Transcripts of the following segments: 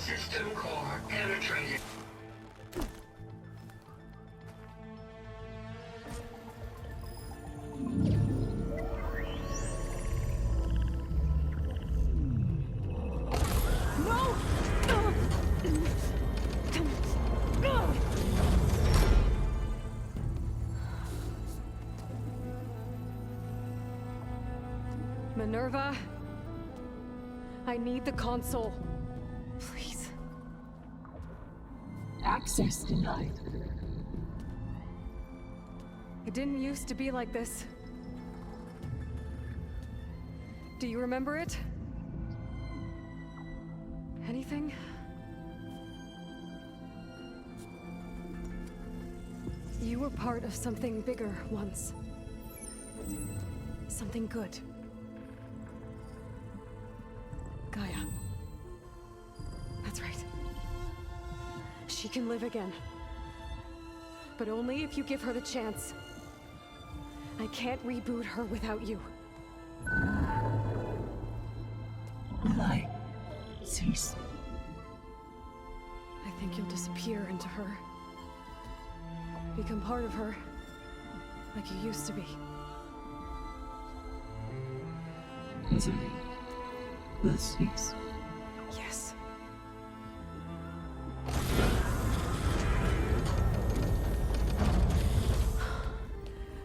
System core penetrated. Minerva, I need the console. Please. Access denied. It didn't used to be like this. Do you remember it? Anything? You were part of something bigger once. Something good. Gaia. That's right. She can live again. But only if you give her the chance. I can't reboot her without you. Aloy, cease. I think you'll disappear into her. Become part of her, like you used to be. Easily. Will cease. Yes.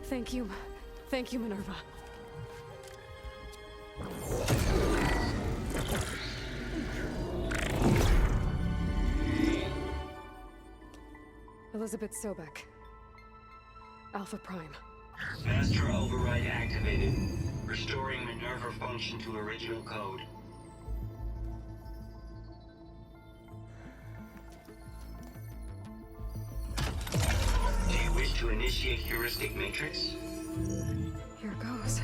Thank you. Thank you, Minerva. Elizabeth Sobek. Alpha Prime. Master override activated. Restoring Minerva function to original code. Do you wish to initiate heuristic matrix? Here goes.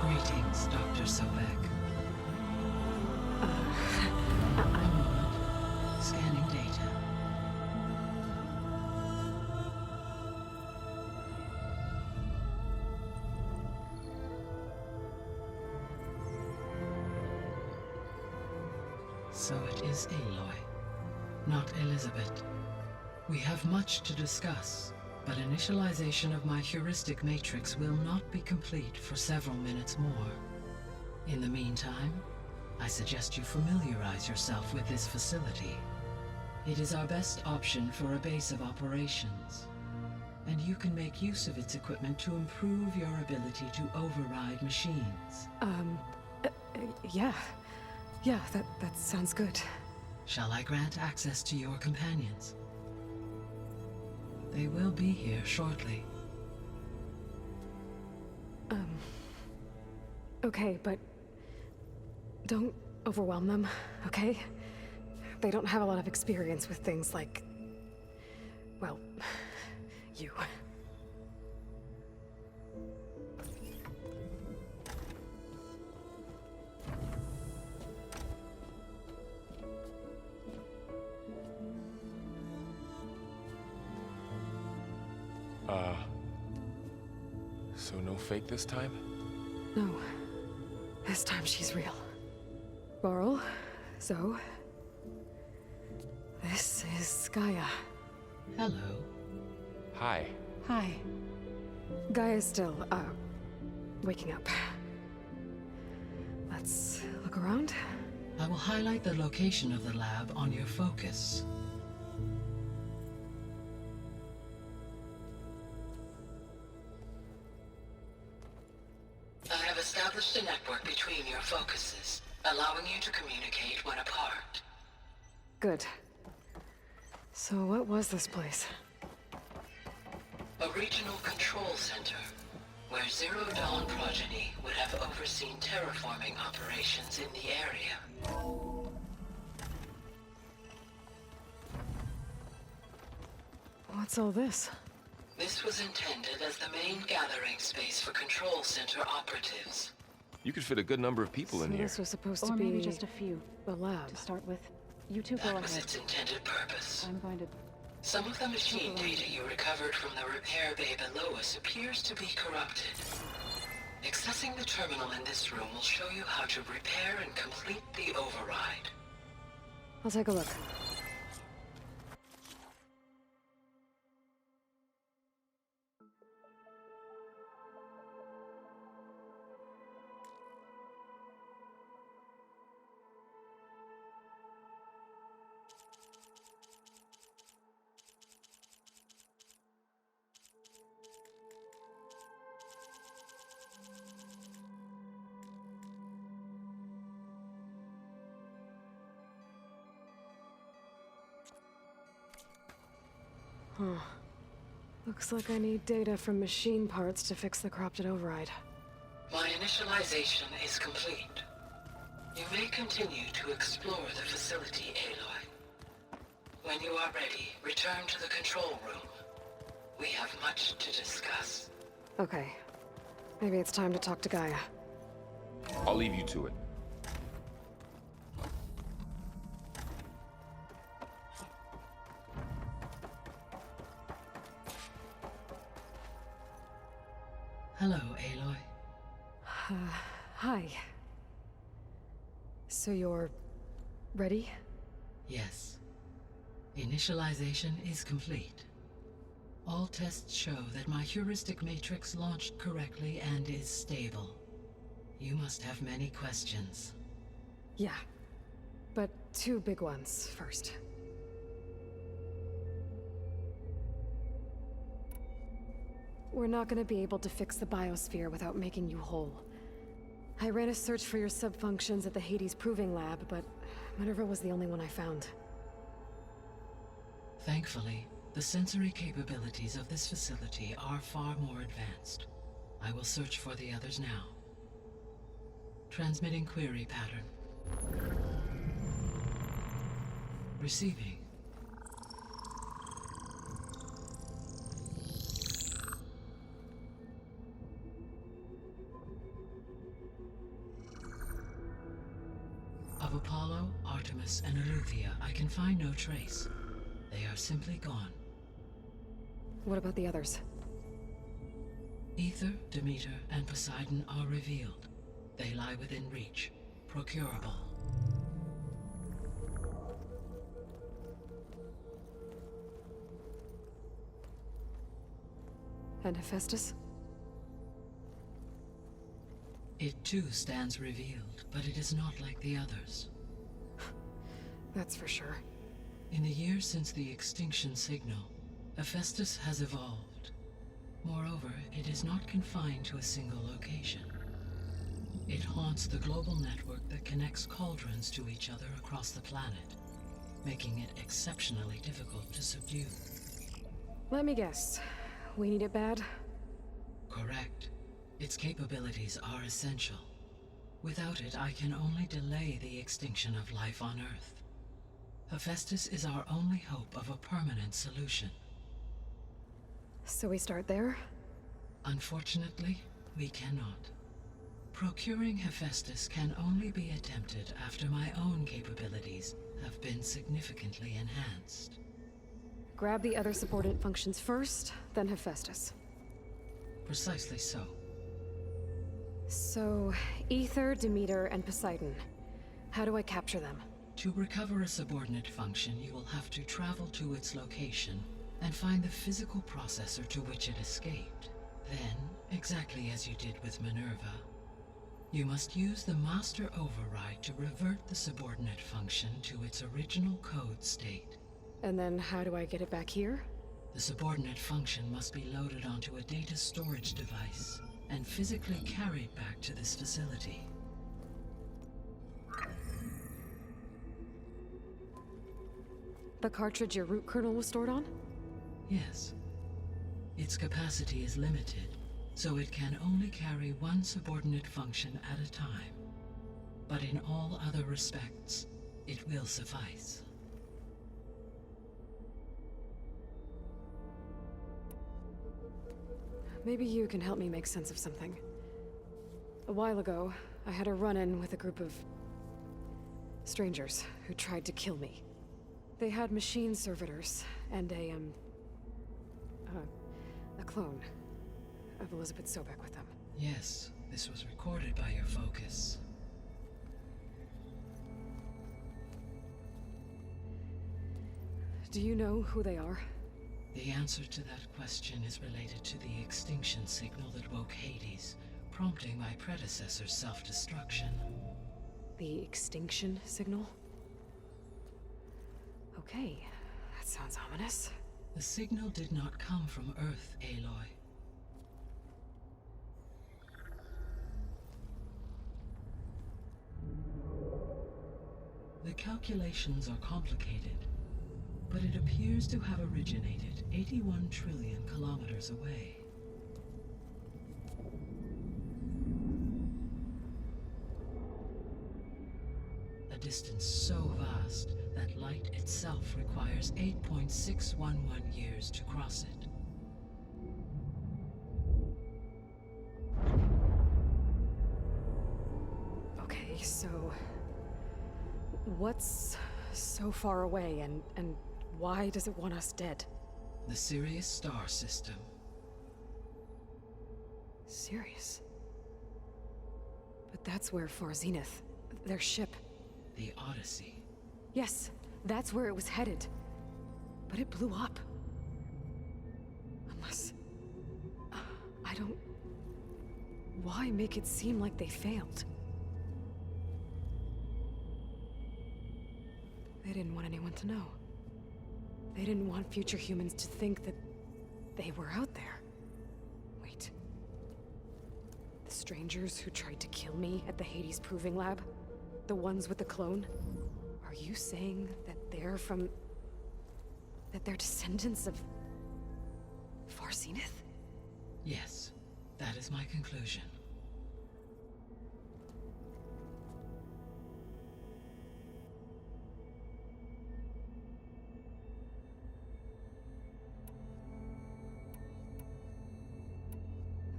Greetings, Dr. Sobek. Scanning data. So it is Aloy, not Elizabeth. We have much to discuss, but initialization of my heuristic matrix will not be complete for several minutes more. In the meantime, I suggest you familiarize yourself with this facility. It is our best option for a base of operations, and you can make use of its equipment to improve your ability to override machines. Yeah. Yeah, that sounds good. Shall I grant access to your companions? They will be here shortly. Okay, but don't overwhelm them, okay? They don't have a lot of experience with things like, well, you. So no fake this time? No. This time she's real. Laurel, Zoe. This is Gaia. Hello. Hi. Hi. Gaia's still, waking up. Let's look around. I will highlight the location of the lab on your focus. I have established a network between your focuses, allowing you to communicate when apart. Good. So what was this place? A regional control center, where Zero Dawn progeny would have overseen terraforming operations in the area. What's all this? This was intended as the main gathering space for control center operatives. You could fit a good number of people in So here. this was supposed to Or be maybe just a few the lab. to start with. You two go That was ahead. its intended purpose. I'm going to... Some of the machine data you recovered from the repair bay below us appears to be corrupted. Accessing the terminal in this room will show you how to repair and complete the override. I'll take a look. Huh. Looks like I need data from machine parts to fix the corrupted override. My initialization is complete. You may continue to explore the facility, Aloy. When you are ready, return to the control room. We have much to discuss. Okay. Maybe it's time to talk to Gaia. I'll leave you to it. Hello, Aloy. Hi. So you're... ready? Yes. Initialization is complete. All tests show that my heuristic matrix launched correctly and is stable. You must have many questions. Yeah. But two big ones first. We're not gonna be able to fix the biosphere without making you whole. I ran a search for your subfunctions at the Hades Proving Lab, but Minerva was the only one I found. Thankfully, the sensory capabilities of this facility are far more advanced. I will search for the others now. Transmitting query pattern. Receiving. Of Apollo, Artemis, and Eleuthia, I can find no trace. They are simply gone. What about the others? Ether, Demeter, and Poseidon are revealed. They lie within reach, procurable. And Hephaestus? It too stands revealed, but it is not like the others. That's for sure. In the years since the extinction signal, Hephaestus has evolved. Moreover, it is not confined to a single location. It haunts the global network that connects cauldrons to each other across the planet, making it exceptionally difficult to subdue. Let me guess. We need it bad? Correct. Its capabilities are essential. Without it, I can only delay the extinction of life on Earth. Hephaestus is our only hope of a permanent solution. So we start there? Unfortunately, we cannot. Procuring Hephaestus can only be attempted after my own capabilities have been significantly enhanced. Grab the other subordinate functions first, then Hephaestus. Precisely so. So, Ether, Demeter, and Poseidon. How do I capture them? To recover a subordinate function, you will have to travel to its location and find the physical processor to which it escaped. Then, exactly as you did with Minerva, you must use the master override to revert the subordinate function to its original code state. And then how do I get it back here? The subordinate function must be loaded onto a data storage device and physically carried back to this facility. The cartridge your root kernel was stored on? Yes. Its capacity is limited, so it can only carry one subordinate function at a time. But in all other respects, it will suffice. Maybe you can help me make sense of something. A while ago, I had a run-in with a group of strangers who tried to kill me. They had machine servitors and a clone of Elizabeth Sobek with them. Yes, this was recorded by your focus. Do you know who they are? The answer to that question is related to the extinction signal that woke Hades, prompting my predecessor's self-destruction. The extinction signal? Okay, that sounds ominous. The signal did not come from Earth, Aloy. The calculations are complicated, but it appears to have originated 81 trillion kilometers away. A distance so vast that light itself requires 8.611 years to cross it. Okay, so what's so far away and why does it want us dead? The Sirius star system. Sirius? But that's where Far Zenith, their ship. The Odyssey. Yes, that's where it was headed. But it blew up. Unless... I don't... Why make it seem like they failed? They didn't want anyone to know. They didn't want future humans to think that they were out there. Wait. The strangers who tried to kill me at the Hades Proving Lab? The ones with the clone? Are you saying that they're from... that they're descendants of... Far Zenith? Yes, that is my conclusion.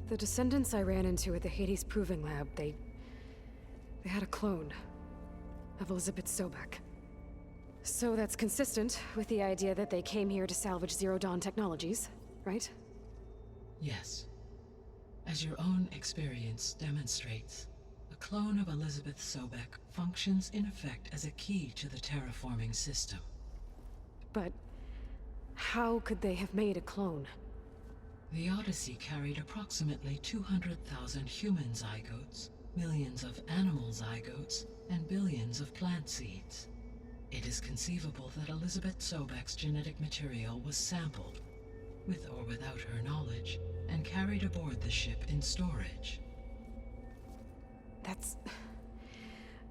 The descendants I ran into at the Hades Proving Lab, they had a clone of Elizabeth Sobek. So that's consistent with the idea that they came here to salvage Zero Dawn technologies, right? Yes. As your own experience demonstrates, a clone of Elizabeth Sobek functions in effect as a key to the terraforming system. But how could they have made a clone? The Odyssey carried approximately 200,000 human zygotes, millions of animal zygotes, and billions of plant seeds. It is conceivable that Elizabeth Sobek's genetic material was sampled, with or without her knowledge, and carried aboard the ship in storage. That's...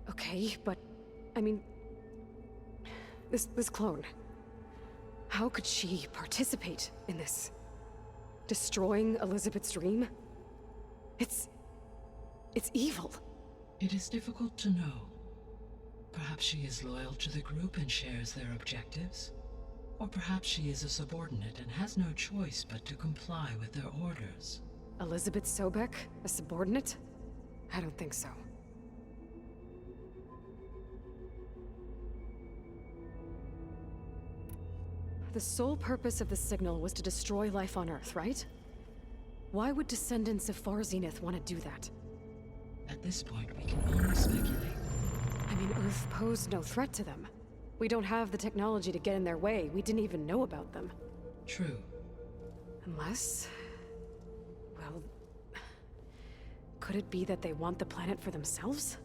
okay, but... I mean... This clone... How could she participate in this? Destroying Elizabeth's dream? It's evil. It is difficult to know. Perhaps she is loyal to the group and shares their objectives. Or perhaps she is a subordinate and has no choice but to comply with their orders. Elizabeth Sobek? A subordinate? I don't think so. The sole purpose of the signal was to destroy life on Earth, right? Why would descendants of Far Zenith want to do that? At this point, we can only speculate. I mean, Earth posed no threat to them. We don't have the technology to get in their way. We didn't even know about them. True. Unless... well... could it be that they want the planet for themselves?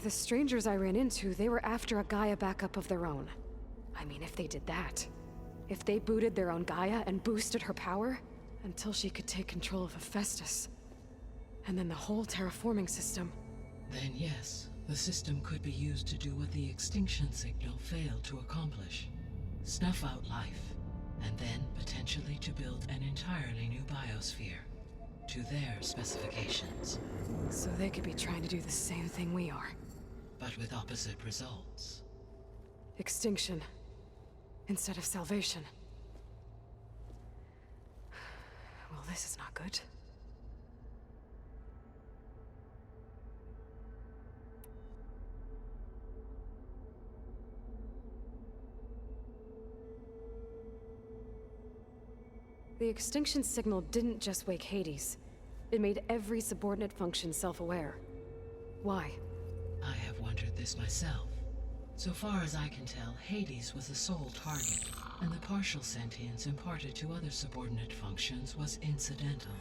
The strangers I ran into, they were after a Gaia backup of their own. I mean, if they did that... if they booted their own Gaia and boosted her power... until she could take control of Hephaestus. And then the whole terraforming system... Then yes, the system could be used to do what the extinction signal failed to accomplish. Snuff out life, and then potentially to build an entirely new biosphere, to their specifications. So they could be trying to do the same thing we are. But with opposite results. Extinction. Instead of salvation. Well, this is not good. The extinction signal didn't just wake Hades. It made every subordinate function self-aware. Why? I have wondered this myself. So far as I can tell, Hades was the sole target, and the partial sentience imparted to other subordinate functions was incidental.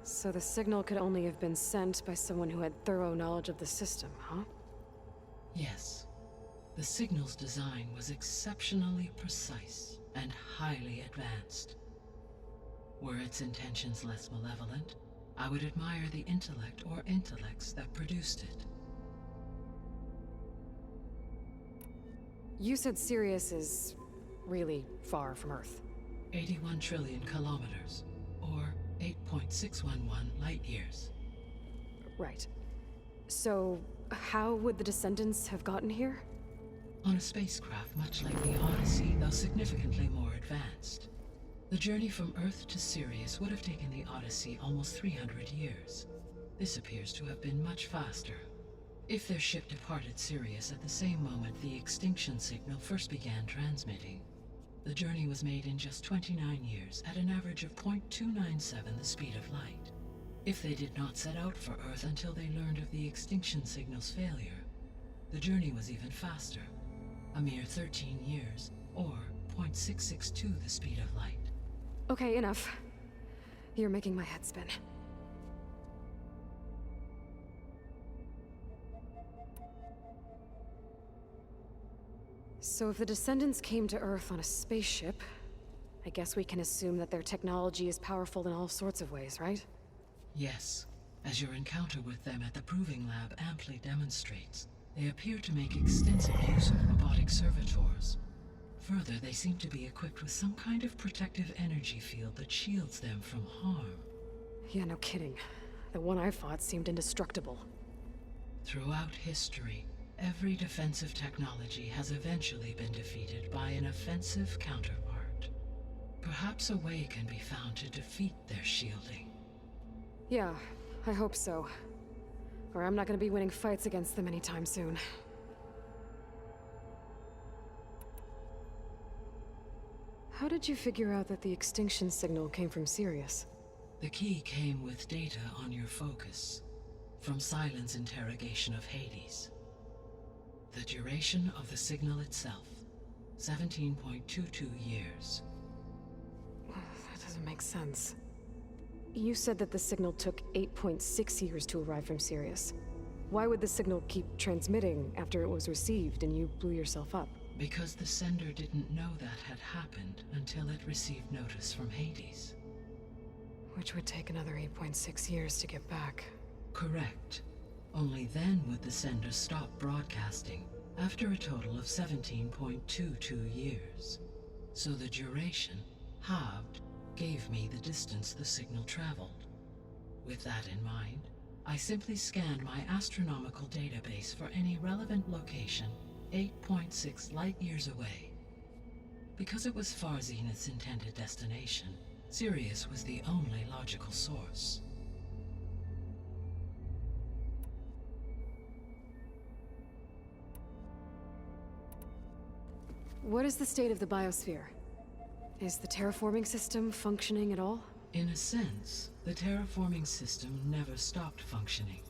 So the signal could only have been sent by someone who had thorough knowledge of the system, huh? Yes. The signal's design was exceptionally precise and highly advanced. Were its intentions less malevolent, I would admire the intellect or intellects that produced it. You said Sirius is really far from Earth. 81 trillion kilometers, or 8.611 light years. Right. So, how would the descendants have gotten here? On a spacecraft much like the Odyssey, though significantly more advanced. The journey from Earth to Sirius would have taken the Odyssey almost 300 years. This appears to have been much faster. If their ship departed Sirius at the same moment the extinction signal first began transmitting, the journey was made in just 29 years at an average of 0.297 the speed of light. If they did not set out for Earth until they learned of the extinction signal's failure, the journey was even faster, a mere 13 years, or 0.662 the speed of light. Okay, enough. You're making my head spin. So if the descendants came to Earth on a spaceship, I guess we can assume that their technology is powerful in all sorts of ways, right? Yes, as your encounter with them at the Proving Lab amply demonstrates, they appear to make extensive use of robotic servitors. Further, they seem to be equipped with some kind of protective energy field that shields them from harm. Yeah, no kidding. The one I fought seemed indestructible. Throughout history, every defensive technology has eventually been defeated by an offensive counterpart. Perhaps a way can be found to defeat their shielding. Yeah, I hope so. Or I'm not gonna be winning fights against them anytime soon. How did you figure out that the extinction signal came from Sirius? The key came with data on your focus, from Silent's interrogation of Hades. The duration of the signal itself, 17.22 years. That doesn't make sense. You said that the signal took 8.6 years to arrive from Sirius. Why would the signal keep transmitting after it was received and you blew yourself up? Because the sender didn't know that had happened until it received notice from Hades. Which would take another 8.6 years to get back. Correct. Only then would the sender stop broadcasting, after a total of 17.22 years. So the duration, halved, gave me the distance the signal traveled. With that in mind, I simply scanned my astronomical database for any relevant location 8.6 light-years away. Because it was far Zenith's intended destination, Sirius was the only logical source. What is the state of the biosphere? Is the terraforming system functioning at all? In a sense, the terraforming system never stopped functioning.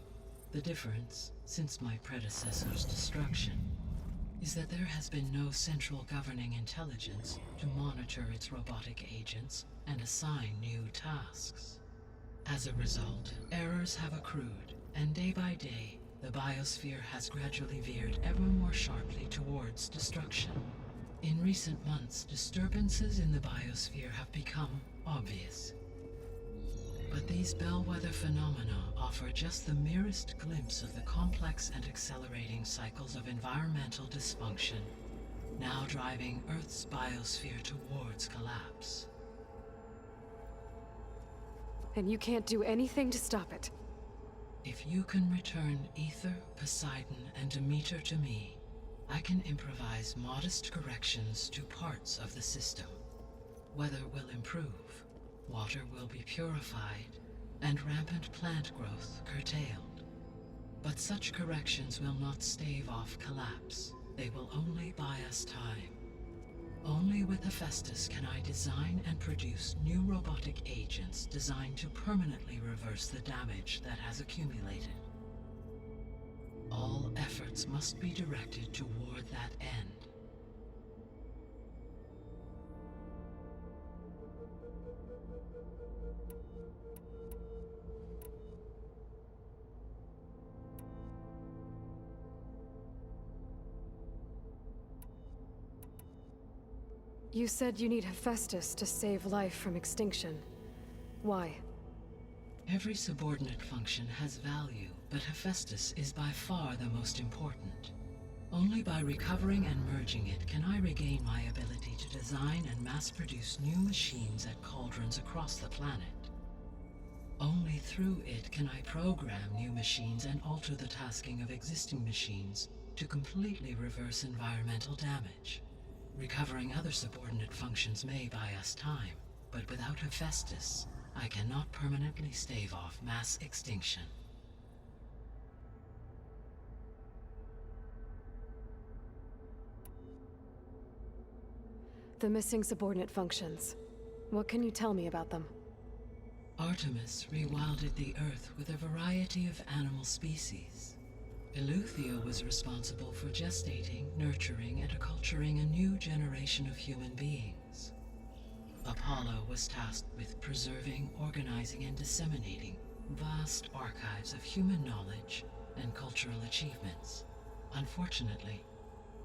The difference, since my predecessor's destruction, is that there has been no central governing intelligence to monitor its robotic agents and assign new tasks. As a result, errors have accrued, and day by day, the biosphere has gradually veered ever more sharply towards destruction. In recent months, disturbances in the biosphere have become obvious. But these bellwether phenomena offer just the merest glimpse of the complex and accelerating cycles of environmental dysfunction, now driving Earth's biosphere towards collapse. And you can't do anything to stop it? If you can return Ether, Poseidon, and Demeter to me, I can improvise modest corrections to parts of the system. Weather will improve, water will be purified, and rampant plant growth curtailed. But such corrections will not stave off collapse. They will only buy us time. Only with Hephaestus can I design and produce new robotic agents designed to permanently reverse the damage that has accumulated. All efforts must be directed toward that end. You said you need Hephaestus to save life from extinction. Why? Every subordinate function has value, but Hephaestus is by far the most important. Only by recovering and merging it can I regain my ability to design and mass-produce new machines at cauldrons across the planet. Only through it can I program new machines and alter the tasking of existing machines to completely reverse environmental damage. Recovering other subordinate functions may buy us time, but without Hephaestus, I cannot permanently stave off mass extinction. The missing subordinate functions. What can you tell me about them? Artemis rewilded the Earth with a variety of animal species. Eleuthia was responsible for gestating, nurturing, and acculturating a new generation of human beings. Apollo was tasked with preserving, organizing, and disseminating vast archives of human knowledge and cultural achievements. Unfortunately,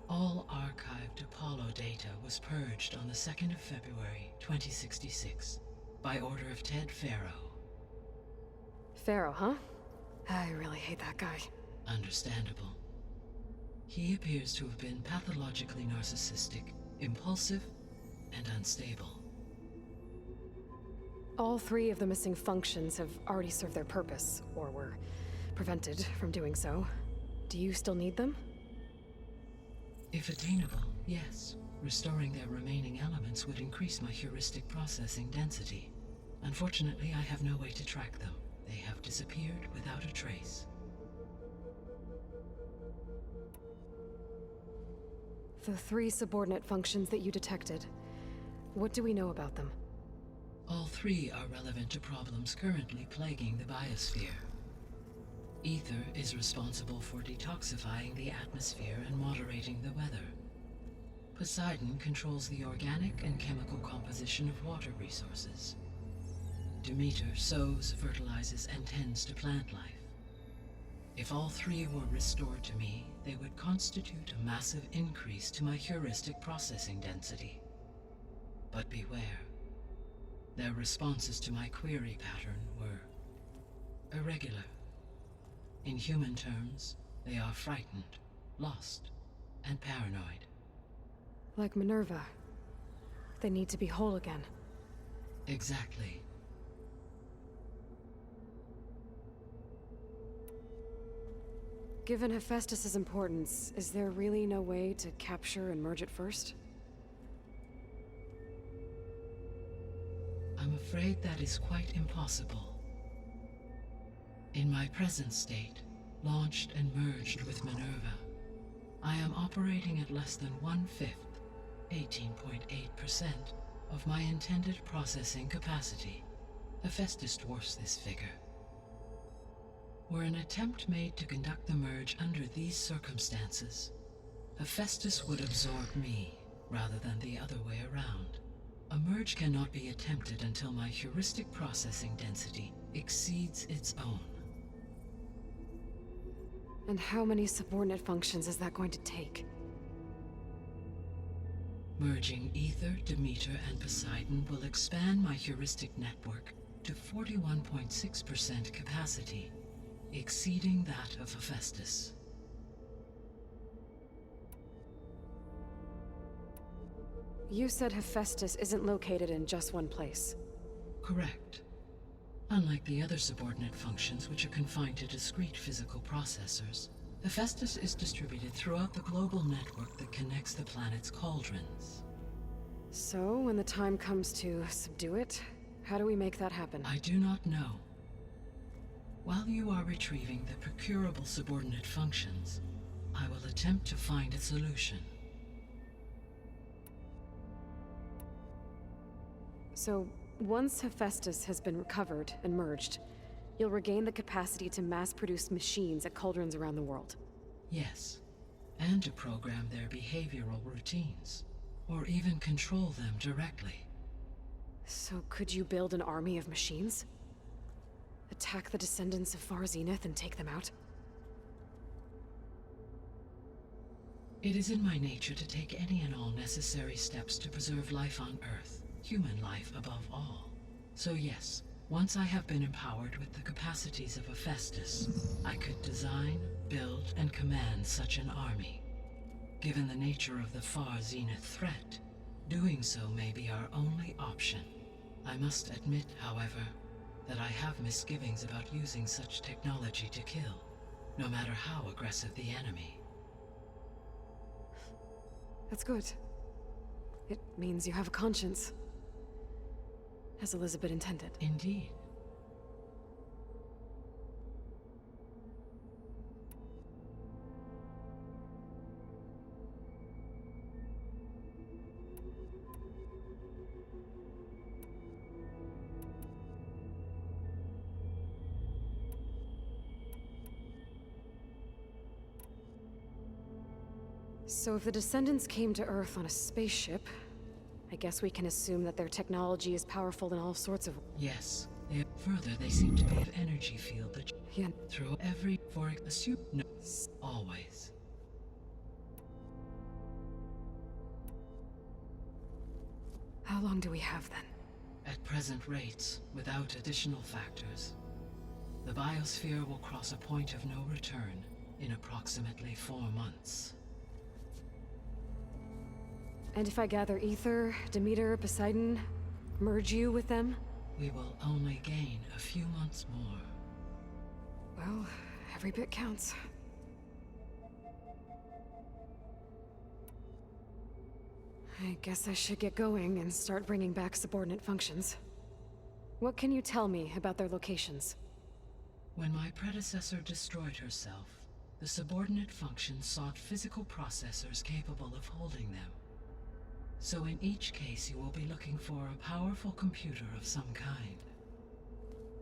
all archived Apollo data was purged on the 2nd of February, 2066, by order of Ted Faro. Pharaoh, huh? I really hate that guy. Understandable. He appears to have been pathologically narcissistic, impulsive, and unstable. All three of the missing functions have already served their purpose, or were prevented from doing so. Do you still need them? If attainable, yes. Restoring their remaining elements would increase my heuristic processing density. Unfortunately, I have no way to track them. They have disappeared without a trace. The three subordinate functions that you detected. What do we know about them? All three are relevant to problems currently plaguing the biosphere. Ether is responsible for detoxifying the atmosphere and moderating the weather. Poseidon controls the organic and chemical composition of water resources. Demeter sows, fertilizes, and tends to plant life. If all three were restored to me, they would constitute a massive increase to my heuristic processing density. But beware. Their responses to my query pattern were irregular. In human terms, they are frightened, lost, and paranoid. Like Minerva. They need to be whole again. Exactly. Given Hephaestus's importance, is there really no way to capture and merge it first? I'm afraid that is quite impossible. In my present state, launched and merged with Minerva, I am operating at less than 1/5, 18.8%, of my intended processing capacity. Hephaestus dwarfs this figure. Were an attempt made to conduct the merge under these circumstances, Hephaestus would absorb me, rather than the other way around. A merge cannot be attempted until my heuristic processing density exceeds its own. And how many subordinate functions is that going to take? Merging Ether, Demeter, and Poseidon will expand my heuristic network to 41.6% capacity, exceeding that of Hephaestus. You said Hephaestus isn't located in just one place. Correct. Unlike the other subordinate functions, which are confined to discrete physical processors, Hephaestus is distributed throughout the global network that connects the planet's cauldrons. So, when the time comes to subdue it, how do we make that happen? I do not know. While you are retrieving the procurable subordinate functions, I will attempt to find a solution. So, once Hephaestus has been recovered and merged, you'll regain the capacity to mass-produce machines at cauldrons around the world. Yes, and to program their behavioral routines, or even control them directly. So could you build an army of machines? Attack the descendants of Far Zenith and take them out? It is in my nature to take any and all necessary steps to preserve life on Earth, human life above all. So yes, once I have been empowered with the capacities of Hephaestus, I could design, build, and command such an army. Given the nature of the Far Zenith threat, doing so may be our only option. I must admit, however, that I have misgivings about using such technology to kill, no matter how aggressive the enemy. That's good. It means you have a conscience. As Elizabeth intended. Indeed. So if the descendants came to Earth on a spaceship, I guess we can assume that their technology is powerful in all sorts of... Yes. Further, they seem to be an energy field that Yeah. through every for assume no, always. How long do we have then? At present rates, without additional factors, the biosphere will cross a point of no return in approximately 4 months. And if I gather Ether, Demeter, Poseidon, merge you with them? We will only gain a few months more. Well, every bit counts. I guess I should get going and start bringing back subordinate functions. What can you tell me about their locations? When my predecessor destroyed herself, the subordinate functions sought physical processors capable of holding them. So in each case you will be looking for a powerful computer of some kind.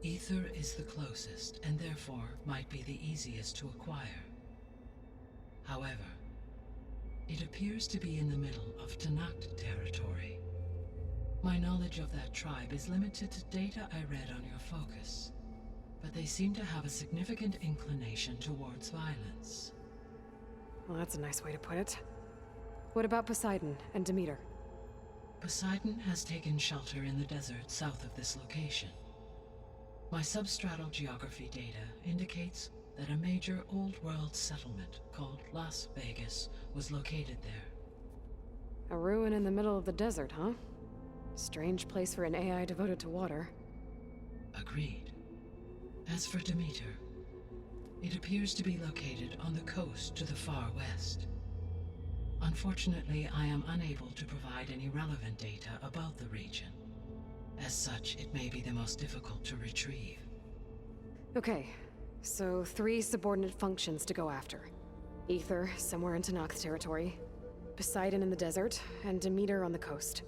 Ether is the closest, and therefore might be the easiest to acquire. However, it appears to be in the middle of Tanakh territory. My knowledge of that tribe is limited to data I read on your focus, but they seem to have a significant inclination towards violence. Well, that's a nice way to put it. What about Poseidon and Demeter? Poseidon has taken shelter in the desert south of this location. My substratal geography data indicates that a major old-world settlement called Las Vegas was located there. A ruin in the middle of the desert, huh? Strange place for an AI devoted to water. Agreed. As for Demeter, it appears to be located on the coast to the far west. Unfortunately, I am unable to provide any relevant data about the region. As such, it may be the most difficult to retrieve. Okay, so 3 subordinate functions to go after. Ether, somewhere in Tanakh territory. Poseidon in the desert, and Demeter on the coast.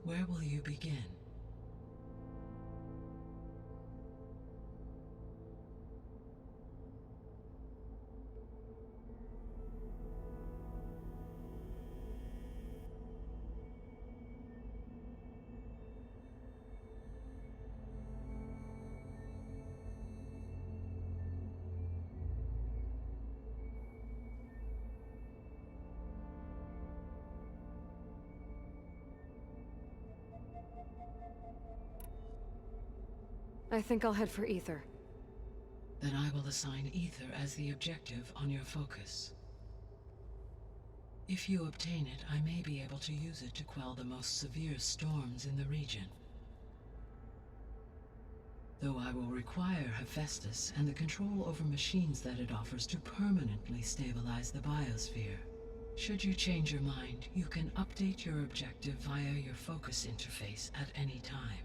Where will you begin? I think I'll head for Ether. Then I will assign Ether as the objective on your focus. If you obtain it, I may be able to use it to quell the most severe storms in the region. Though I will require Hephaestus and the control over machines that it offers to permanently stabilize the biosphere, Should you change your mind, you can update your objective via your focus interface at any time.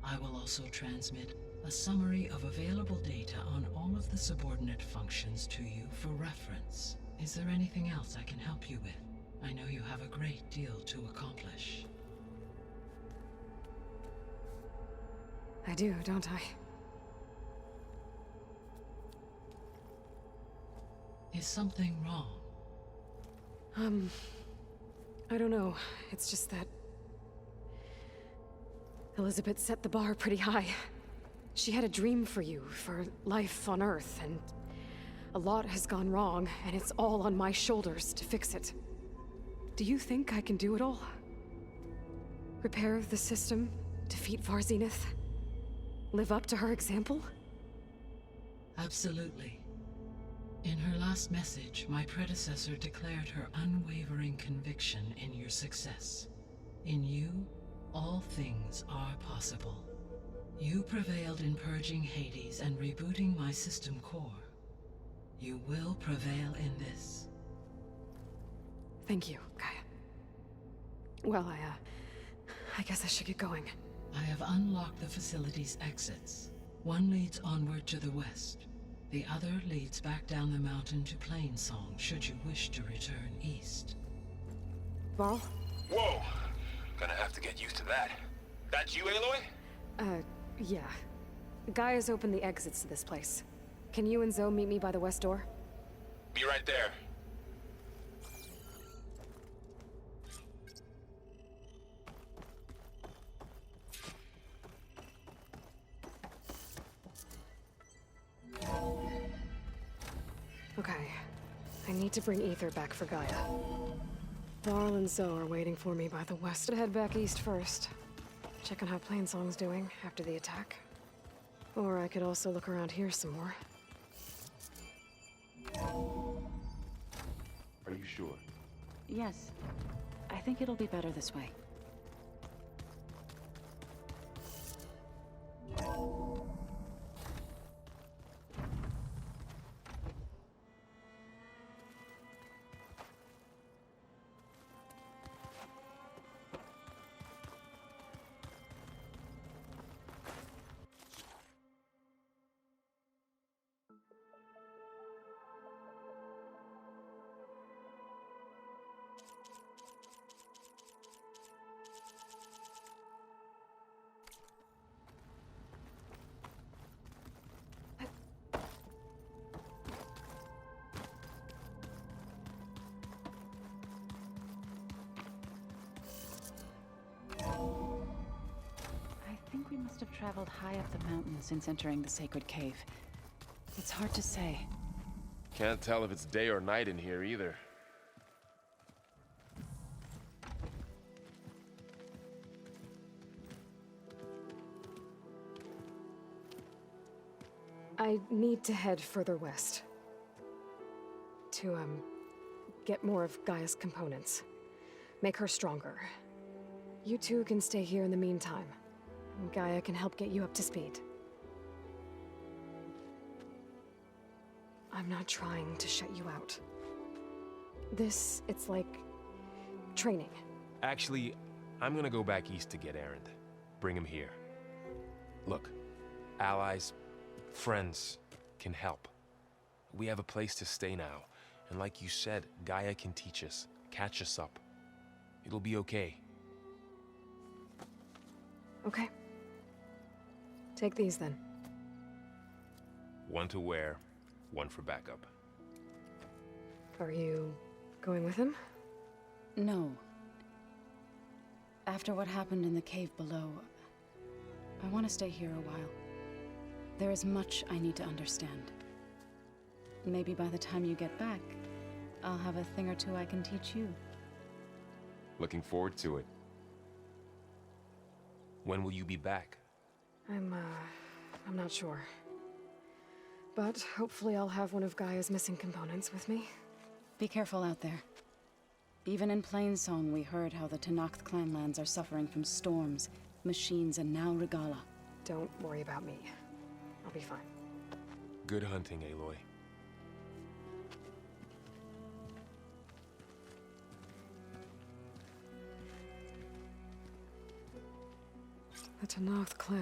I will also transmit a summary of available data on all of the subordinate functions to you for reference. Is there anything else I can help you with? I know you have a great deal to accomplish. I do, don't I? Is something wrong? I don't know. It's just that Elizabeth set the bar pretty high. She had a dream for you, for life on Earth, and a lot has gone wrong, and it's all on my shoulders to fix it. Do you think I can do it all? Repair the system, defeat Varzenith, live up to her example? Absolutely. In her last message, my predecessor declared her unwavering conviction in your success. In you, all things are possible. You prevailed in purging Hades and rebooting my system core. You will prevail in this. Thank you, Gaia. Well, I guess I should get going. I have unlocked the facility's exits. One leads onward to the west. The other leads back down the mountain to Plainsong, should you wish to return east. Varl? Whoa! Gonna have to get used to that. That's you, Aloy? Yeah. Gaia's opened the exits to this place. Can you and Zoe meet me by the west door? Be right there. Okay. I need to bring Ether back for Gaia. Varl and Zoe are waiting for me by the west. I'd head back east first. Check on how Plainsong's doing after the attack. Or I could also look around here some more. Are you sure? Yes. I think it'll be better this way. I think we must have traveled high up the mountain since entering the sacred cave. It's hard to say. Can't tell if it's day or night in here either. I need to head further west. To, get more of Gaia's components. Make her stronger. You two can stay here in the meantime. Gaia can help get you up to speed. I'm not trying to shut you out. It's like training. Actually, I'm gonna go back east to get Erend. Bring him here. Look, allies, friends can help. We have a place to stay now, and like you said, Gaia can teach us, catch us up. It'll be okay. Okay. Take these then. One to wear, one for backup. Are you going with him? No. After what happened in the cave below, I want to stay here a while. There is much I need to understand. Maybe by the time you get back, I'll have a thing or two I can teach you. Looking forward to it. When will you be back? I'm not sure. But hopefully I'll have one of Gaia's missing components with me. Be careful out there. Even in Plainsong, we heard how the Tenakth clanlands are suffering from storms, machines, and now Regala. Don't worry about me. I'll be fine. Good hunting, Aloy. The Tenarth clan.